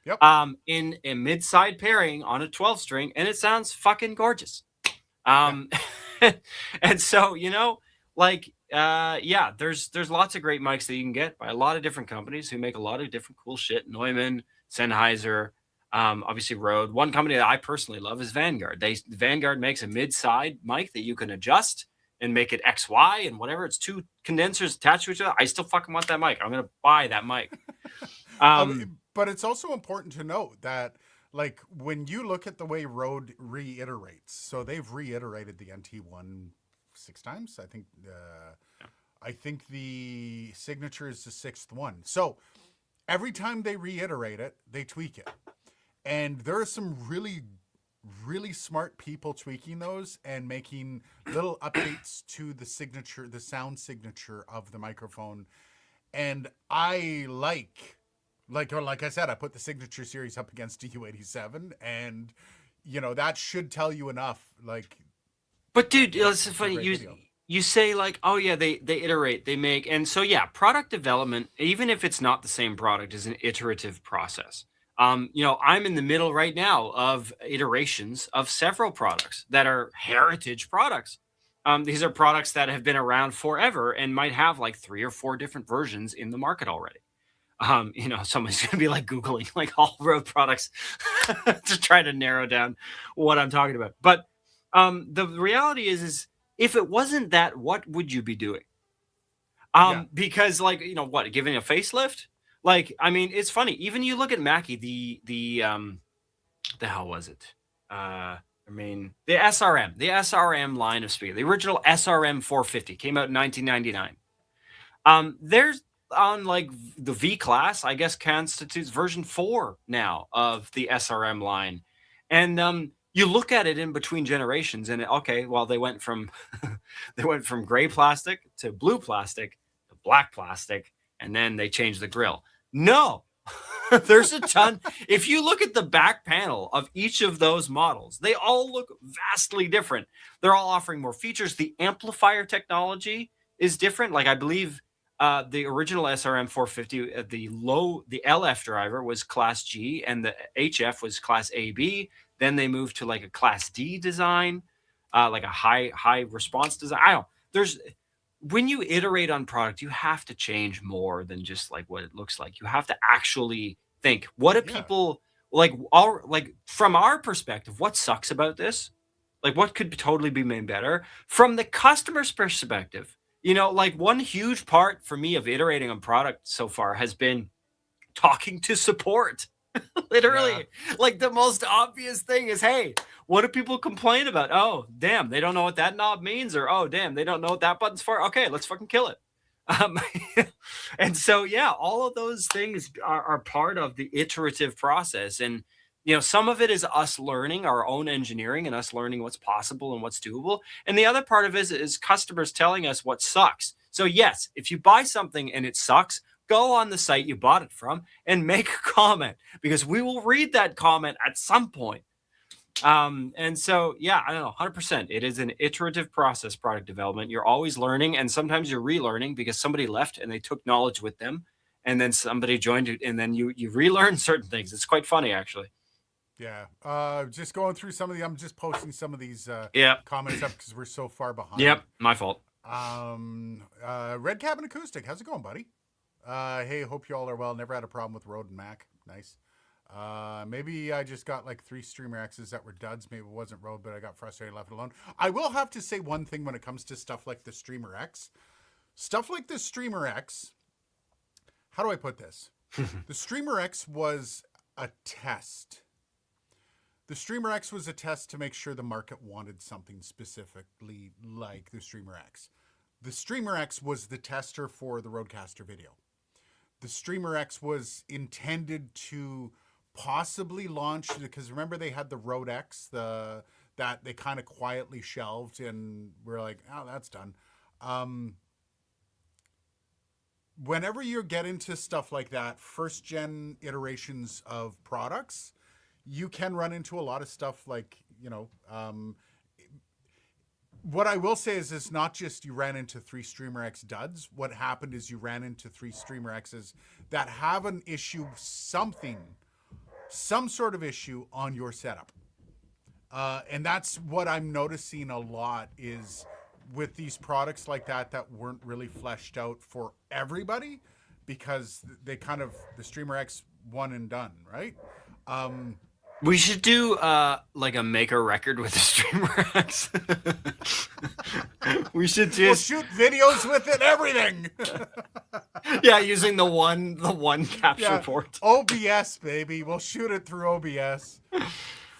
Yep. In a mid-side pairing on a 12 string, and it sounds fucking gorgeous. And so, there's lots of great mics that you can get by a lot of different companies who make a lot of different cool shit. Neumann, Sennheiser, obviously Rode. One company that I personally love is Vanguard. Vanguard makes a mid-side mic that you can adjust and make it XY and whatever. It's two condensers attached to each other. I still fucking want that mic. I'm gonna buy that mic. But it's also important to note that, like, when you look at the way Rode reiterates, so they've reiterated the NT1 6 times. I think the Signature is the 6th one. So every time they reiterate it, they tweak it. And there are some really, really smart people tweaking those and making little updates to the signature, the sound signature of the microphone. And I like I said, I put the Signature Series up against a U87, and that should tell you enough. Like, but dude, it's funny. great video. You say like, oh yeah, they iterate, they make, and so yeah, product development, even if it's not the same product, is an iterative process. I'm in the middle right now of iterations of several products that are heritage products. These are products that have been around forever and might have like 3 or 4 different versions in the market already. Someone's going to be like Googling like all Rode products to try to narrow down what I'm talking about. But the reality is if it wasn't that, what would you be doing? Because like, giving a facelift? Like, I mean, it's funny. Even you look at Mackie, the hell was it? The SRM line of speaker, the original SRM 450 came out in 1999. There's on like the V class, I guess constitutes version 4 now of the SRM line. And you look at it in between generations and they went from gray plastic to blue plastic to black plastic, and then they changed the grill. No. There's a ton. If you look at the back panel of each of those models, they all look vastly different. They're all offering more features. The amplifier technology is different. Like I believe the original SRM 450, the LF driver was Class G and the HF was Class AB. Then they moved to like a Class D design, like a high response design. I don't know. When you iterate on product, you have to change more than just like what it looks like. You have to actually think, what do people like from our perspective, what sucks about this? Like what could totally be made better from the customer's perspective? Like one huge part for me of iterating on product so far has been talking to support. Literally, like the most obvious thing is, hey, what do people complain about? Oh, damn, they don't know what that knob means, or oh, damn, they don't know what that button's for. Okay, let's fucking kill it. And so, yeah, all of those things are part of the iterative process. And some of it is us learning our own engineering and us learning what's possible and what's doable. And the other part of it is customers telling us what sucks. So yes, if you buy something and it sucks, go on the site you bought it from and make a comment, because we will read that comment at some point. And so, yeah, I don't know, 100%. It is an iterative process, product development. You're always learning, and sometimes you're relearning because somebody left and they took knowledge with them, and then somebody joined it, and then you relearn certain things. It's quite funny, actually. Yeah. Just going through some of the, I'm just posting some of these Yeah. comments up because we're so far behind. Yep. My fault. Red Cabin Acoustic, how's it going, buddy? Hey, hope you all are well. Never had a problem with Rode and Mac. Nice. Maybe I just got like 3 Streamer X's that were duds. Maybe it wasn't Rode, but I got frustrated and left it alone. I will have to say one thing when it comes to stuff like the Streamer X. Stuff like the Streamer X, how do I put this? The Streamer X was a test. The Streamer X was a test to make sure the market wanted something specifically like the Streamer X. The Streamer X was the tester for the Rodecaster video. The Streamer X was intended to possibly launch, because remember they had the Rode X, that they kind of quietly shelved, and we're like, oh, that's done. Whenever you get into stuff like that, first gen iterations of products, you can run into a lot of stuff like, what I will say is it's not just you ran into 3 Streamer X duds. What happened is you ran into 3 Streamer X's that have an issue, some sort of issue on your setup. And that's what I'm noticing a lot is with these products like that weren't really fleshed out for everybody, because they kind of, the Streamer X one and done, right? We should do like a make a record with the Streamer X. We should We'll just shoot videos with it, everything. yeah, using the one capture Yeah. port. OBS, baby. We'll shoot it through OBS.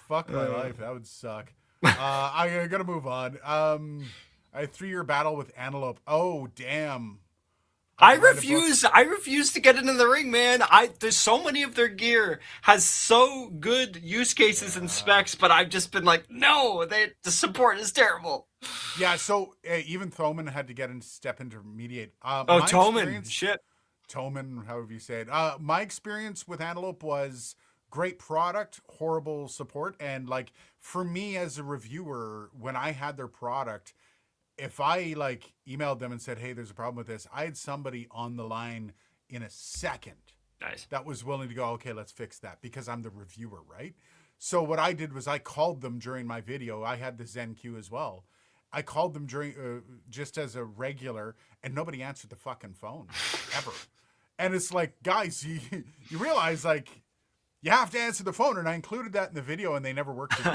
Fuck my life. That would suck. I gotta move on. I had 3-year battle with Antelope. Oh, damn. I read a book. refuse to get into the ring, man. There's so many of their gear has so good use cases and specs, but I've just been like, no, the support is terrible. Yeah, so even Thoman had to get in, step intermediate. Oh, Toman, shit. Toman, however you say it. My experience with Antelope was great product, horrible support, and like for me as a reviewer, when I had their product, if I like emailed them and said, hey, there's a problem with this, I had somebody on the line in a second Nice. that was willing to go, okay, let's fix that, because I'm the reviewer, right? So what I did was I called them during my video. I had the ZenQ as well. I called them during just as a regular, and nobody answered the fucking phone ever. And it's like, guys, you realize like you have to answer the phone, and I included that in the video, and they never worked with me.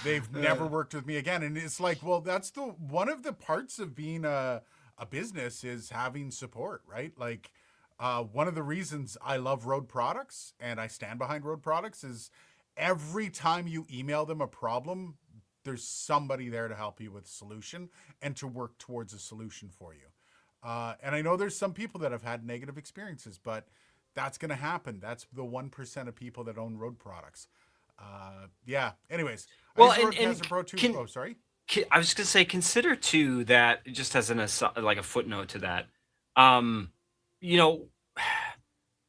They've never worked with me again, and it's like, well, that's one of the parts of being a business is having support, right? Like one of the reasons I love Rode products and I stand behind Rode products is every time you email them a problem, there's somebody there to help you with a solution and to work towards a solution for you. And I know there's some people that have had negative experiences, but that's going to happen. That's the 1% of people that own Rode products. Yeah. Anyways, Well, I use and Rodecaster Pro 2. Oh, sorry. I was going to say, consider too that just as like a footnote to that,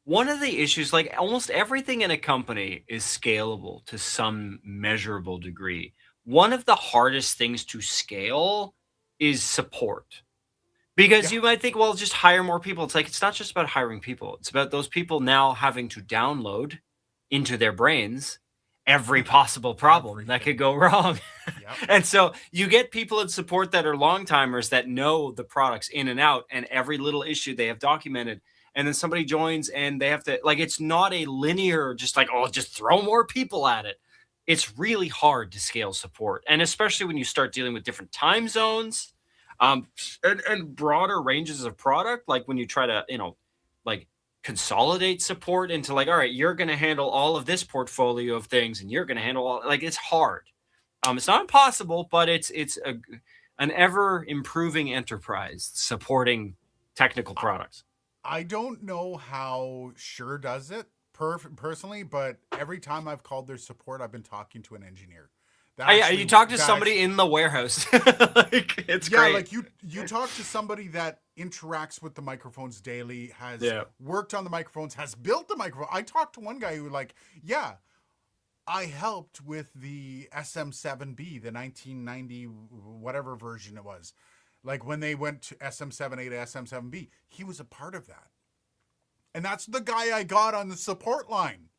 one of the issues, like almost everything in a company is scalable to some measurable degree. One of the hardest things to scale is support. Because you might think, well, just hire more people. It's like, it's not just about hiring people. It's about those people now having to download into their brains every possible problem that could go wrong. Yep. And so you get people in support that are long timers that know the products in and out, and every little issue they have documented. And then somebody joins and they have to, like, it's not a linear, just like, oh, just throw more people at it. It's really hard to scale support. And especially when you start dealing with different time zones, and broader ranges of product, like when you try to, like consolidate support into like, all right, you're going to handle all of this portfolio of things and you're going to handle all, like, it's hard. It's not impossible, but it's an ever improving enterprise supporting technical products. I don't know how Shure does it personally, but every time I've called their support, I've been talking to an engineer. You talk to somebody in the warehouse. Like, it's yeah, great. like you talk to somebody that interacts with the microphones daily, has worked on the microphones, has built the microphone. I talked to one guy who I helped with the SM7B, the 1990 whatever version it was. Like when they went to SM7A to SM7B, he was a part of that. And that's the guy I got on the support line.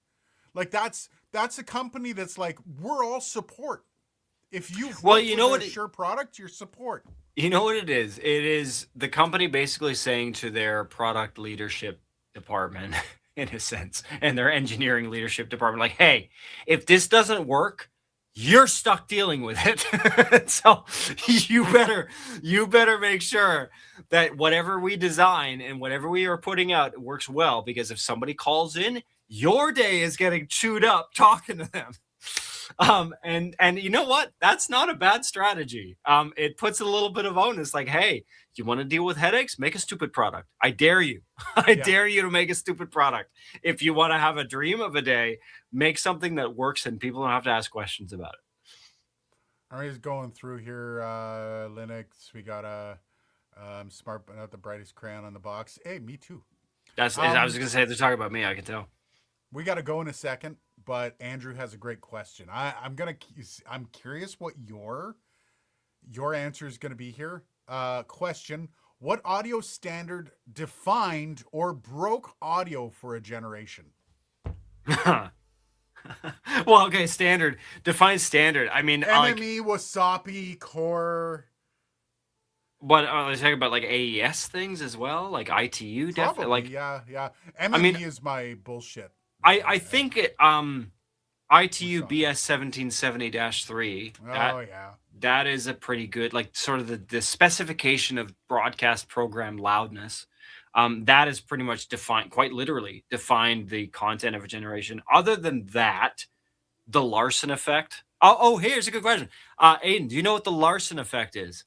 Like that's a company that's like, we're all support. If you've Shure product, you're support. You know what it is? It is the company basically saying to their product leadership department, in a sense, and their engineering leadership department, like, hey, if this doesn't work, you're stuck dealing with it. So you better make sure that whatever we design and whatever we are putting out works well, because if somebody calls in, your day is getting chewed up talking to them. And you know what? That's not a bad strategy. It puts a little bit of onus, like, hey, you want to deal with headaches? Make a stupid product. I dare you. I dare you to make a stupid product. If you want to have a dream of a day, make something that works and people don't have to ask questions about it. All right, going through here, Linux. We got a smart, but not the brightest crayon on the box. Hey, me too. I was going to say, they're talking about me. I can tell. We got to go in a second, but Andrew has a great question. I'm curious what your answer is going to be here. Question: what audio standard defined or broke audio for a generation? Well, okay, standard. Define standard. I mean, MME, Wasapi, Core. What are they talking about? Like AES things as well, like ITU. Definitely. Like, yeah. MME is my bullshit. I think it. ITU BS 1770-3. That is a pretty good, like, sort of the specification of broadcast program loudness. That is pretty much defined, quite literally defined the content of a generation. Other than that, the Larson effect. Oh, here's a good question. Aiden, do you know what the Larson effect is?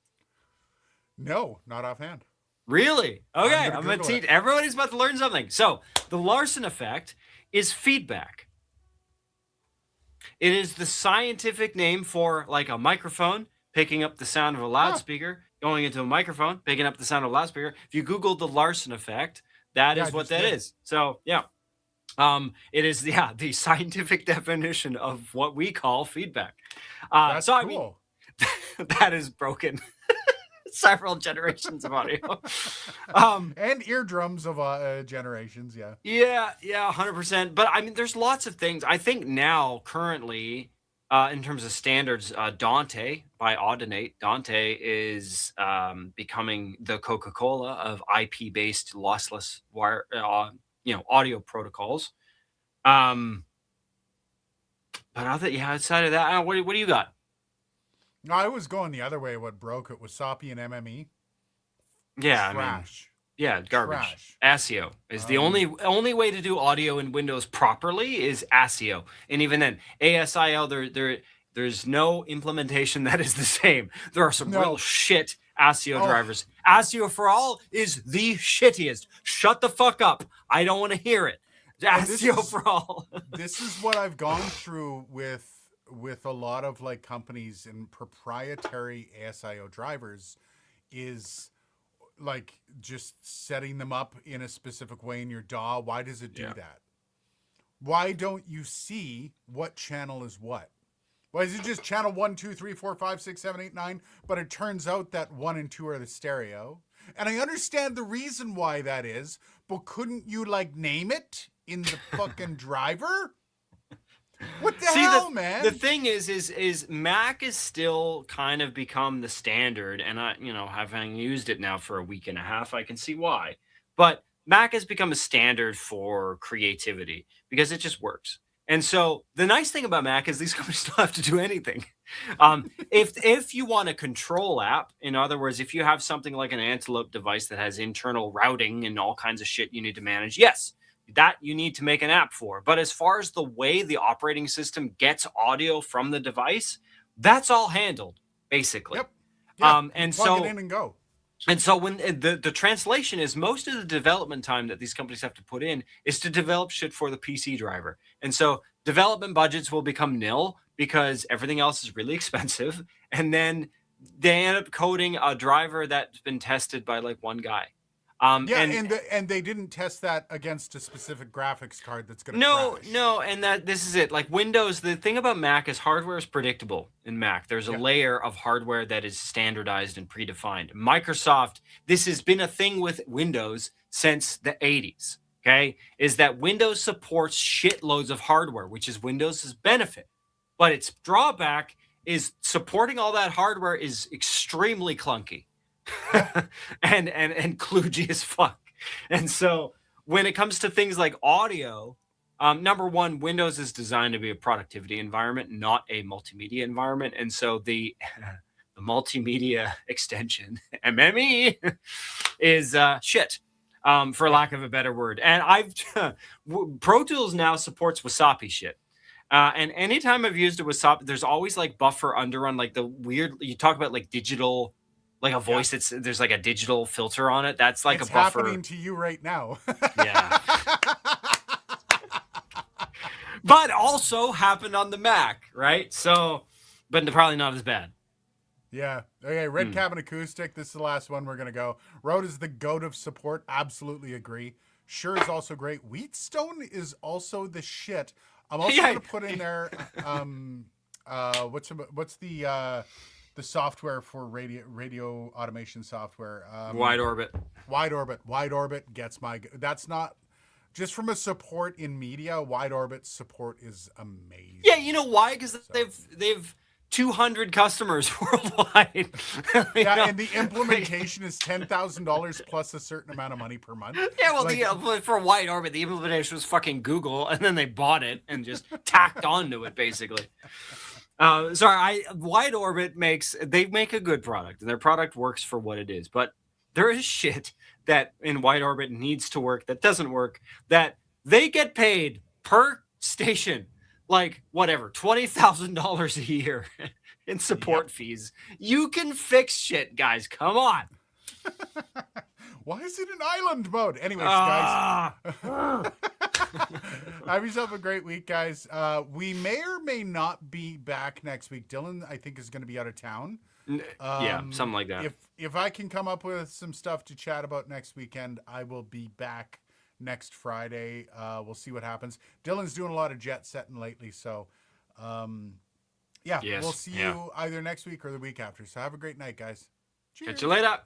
No, not offhand. Really? Okay, I'm going to teach. Everybody's about to learn something. So the Larson effect is feedback. It is the scientific name for, like, a microphone picking up the sound of a loudspeaker, going into a microphone, picking up the sound of a loudspeaker. If you Google the Larson effect, that is what that is. So, yeah. It is, the scientific definition of what we call feedback. That's cool. I mean, that is broken. Several generations of audio. And eardrums of generations, yeah. Yeah, 100%. But I mean, there's lots of things. I think now, currently, in terms of standards, Dante by Audinate, Dante is becoming the Coca-Cola of IP-based lossless wire, audio protocols. But outside of that, what do you got? No, I was going the other way. What broke it was Wasapi and MME. Yeah, trash. Garbage. Trash. ASIO is the only way to do audio in Windows properly is ASIO, and even then, ASIO there's no implementation that is the same. There are some real shit ASIO drivers. ASIO for all is the shittiest. Shut the fuck up. I don't want to hear it. ASIO for all. This is what I've gone through with a lot of, like, companies and proprietary ASIO drivers, is like just setting them up in a specific way in your DAW. Why does it do that? Why don't you see what channel is what? Why is it just channel 1, 2, 3, 4, 5, 6, 7, 8, 9? But it turns out that 1 and 2 are the stereo. And I understand the reason why that is, but couldn't you, like, name it in the fucking driver? What the hell, man? The thing is Mac is still kind of become the standard, and having used it now for a week and a half, I can see why. But Mac has become a standard for creativity because it just works. And so the nice thing about Mac is these companies don't have to do anything. If you want a control app, in other words, if you have something like an Antelope device that has internal routing and all kinds of shit you need to manage, yes, that you need to make an app for. But as far as the way the operating system gets audio from the device, that's all handled, basically. Yep. And plug it in and go. And so when the translation is, most of the development time that these companies have to put in is to develop shit for the PC driver. And so development budgets will become nil because everything else is really expensive. And then they end up coding a driver that's been tested by like one guy. And they didn't test that against a specific graphics card that's going to crash. No, and this is it. Like Windows, the thing about Mac is hardware is predictable in Mac. There's a layer of hardware that is standardized and predefined. Microsoft, this has been a thing with Windows since the 80s, okay? Is that Windows supports shitloads of hardware, which is Windows' benefit. But its drawback is supporting all that hardware is extremely clunky. and kludgy as fuck. And so when it comes to things like audio, number one, Windows is designed to be a productivity environment, not a multimedia environment. And so the multimedia extension, MME, is shit, for lack of a better word. And Pro Tools now supports Wasapi shit. And anytime I've used a Wasapi, there's always like buffer underrun, like the weird, you talk about like digital, like a voice there's like a digital filter on it. That's like it's a buffer. happening to you right now. Yeah. But also happened on the Mac, right? So, but probably not as bad. Yeah. Okay, Red Cabin Acoustic. This is the last one we're going to go. Rode is the goat of support. Absolutely agree. Shure is also great. Wheatstone is also the shit. I'm also going to put in there, what's the software for radio automation software? Wide Orbit. Wide Orbit gets that's not just from a support in media. Wide Orbit support is amazing. Yeah, you know why? Because they've 200 customers worldwide. And the implementation is $10,000 plus a certain amount of money per month. Yeah, well, for Wide Orbit, the implementation was fucking Google, and then they bought it and just tacked onto it, basically. Wide Orbit they make a good product, and their product works for what it is. But there is shit that in Wide Orbit needs to work that doesn't work, that they get paid per station, like whatever, $20,000 a year in support fees. You can fix shit, guys. Come on. Why is it in island mode? Anyways, guys. Have yourself a great week, guys. We may or may not be back next week. Dylan, I think, is going to be out of town. Yeah, something like that. If I can come up with some stuff to chat about next weekend, I will be back next Friday. We'll see what happens. Dylan's doing a lot of jet setting lately, so we'll see you either next week or the week after. So have a great night, guys. Cheers. Catch you later.